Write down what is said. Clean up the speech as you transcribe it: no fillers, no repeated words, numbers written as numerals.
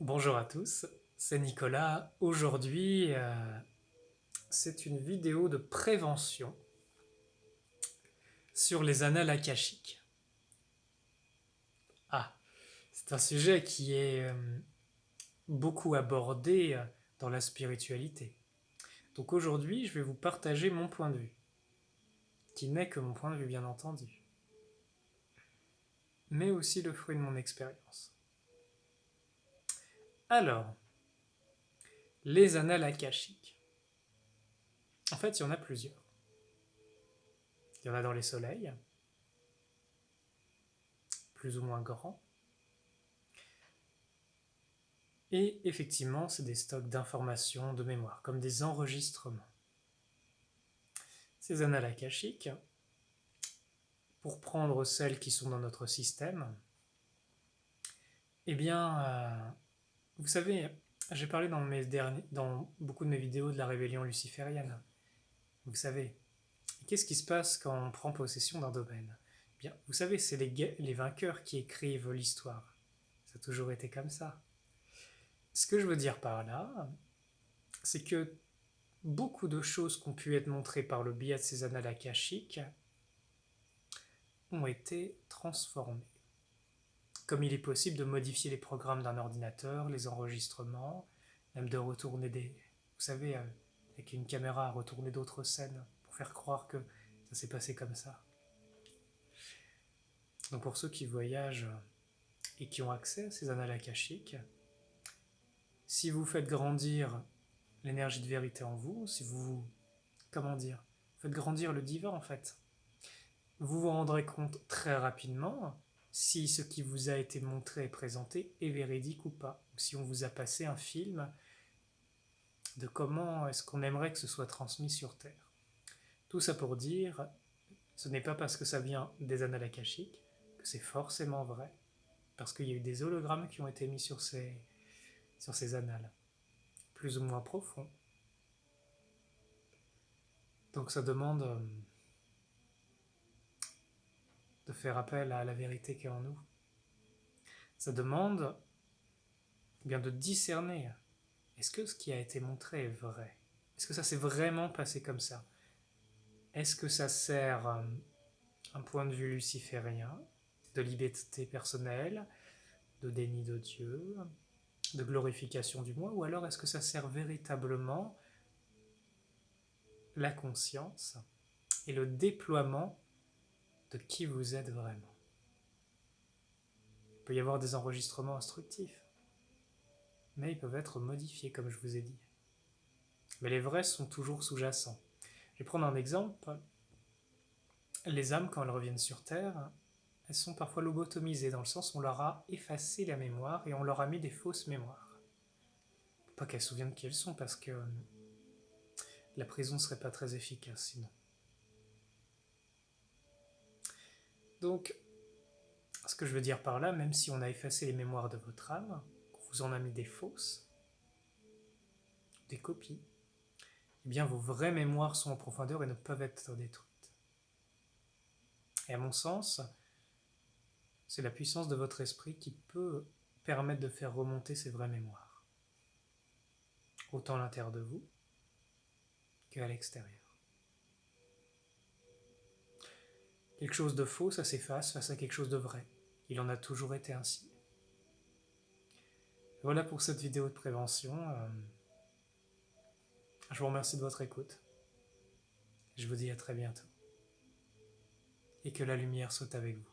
Bonjour à tous, c'est Nicolas. Aujourd'hui, c'est une vidéo de prévention sur les annales akashiques. Ah, c'est un sujet qui est beaucoup abordé dans la spiritualité. Donc aujourd'hui, je vais vous partager mon point de vue, qui n'est que mon point de vue bien entendu, mais aussi le fruit de mon expérience. Alors, les annales akashiques. En fait, il y en a plusieurs. Il y en a dans les soleils, plus ou moins grands. Et effectivement, c'est des stocks d'informations, de mémoire, comme des enregistrements. Ces annales akashiques, pour prendre celles qui sont dans notre système, eh bien, vous savez, j'ai parlé dans beaucoup de mes vidéos de la rébellion luciférienne. Vous savez, qu'est-ce qui se passe quand on prend possession d'un domaine? Eh bien, vous savez, c'est les vainqueurs qui écrivent l'histoire. Ça a toujours été comme ça. Ce que je veux dire par là, c'est que beaucoup de choses qui ont pu être montrées par le biais de ces annales akashiques ont été transformées. Comme il est possible de modifier les programmes d'un ordinateur, les enregistrements, même de retourner des... Vous savez, avec une caméra, retourner d'autres scènes pour faire croire que ça s'est passé comme ça. Donc pour ceux qui voyagent et qui ont accès à ces annales akashiques, si vous faites grandir l'énergie de vérité en vous, si vous, comment dire, faites grandir le divin en fait, vous vous rendrez compte très rapidement si ce qui vous a été montré et présenté est véridique ou pas, ou si on vous a passé un film de comment est-ce qu'on aimerait que ce soit transmis sur Terre. Tout ça pour dire, ce n'est pas parce que ça vient des annales akashiques que c'est forcément vrai, parce qu'il y a eu des hologrammes qui ont été mis sur ces annales, plus ou moins profonds. Donc ça demande de faire appel à la vérité qui est en nous. Ça demande bien de discerner. Est-ce que ce qui a été montré est vrai? Est-ce que ça s'est vraiment passé comme ça? Est-ce que ça sert un point de vue luciférien, de liberté personnelle, de déni de Dieu, de glorification du moi, ou alors est-ce que ça sert véritablement la conscience et le déploiement de qui vous êtes vraiment? Il peut y avoir des enregistrements instructifs, mais ils peuvent être modifiés, comme je vous ai dit. Mais les vrais sont toujours sous-jacents. Je vais prendre un exemple. Les âmes, quand elles reviennent sur Terre, elles sont parfois lobotomisées, dans le sens où on leur a effacé la mémoire et on leur a mis des fausses mémoires. Pas qu'elles se souviennent qui elles sont, parce que la prison ne serait pas très efficace sinon. Donc, ce que je veux dire par là, même si on a effacé les mémoires de votre âme, qu'on vous en a mis des fausses, des copies, eh bien vos vraies mémoires sont en profondeur et ne peuvent être détruites. Et à mon sens, c'est la puissance de votre esprit qui peut permettre de faire remonter ces vraies mémoires, autant à l'intérieur de vous qu'à l'extérieur. Quelque chose de faux, ça s'efface face à quelque chose de vrai. Il en a toujours été ainsi. Voilà pour cette vidéo de prévention. Je vous remercie de votre écoute. Je vous dis à très bientôt. Et que la lumière soit avec vous.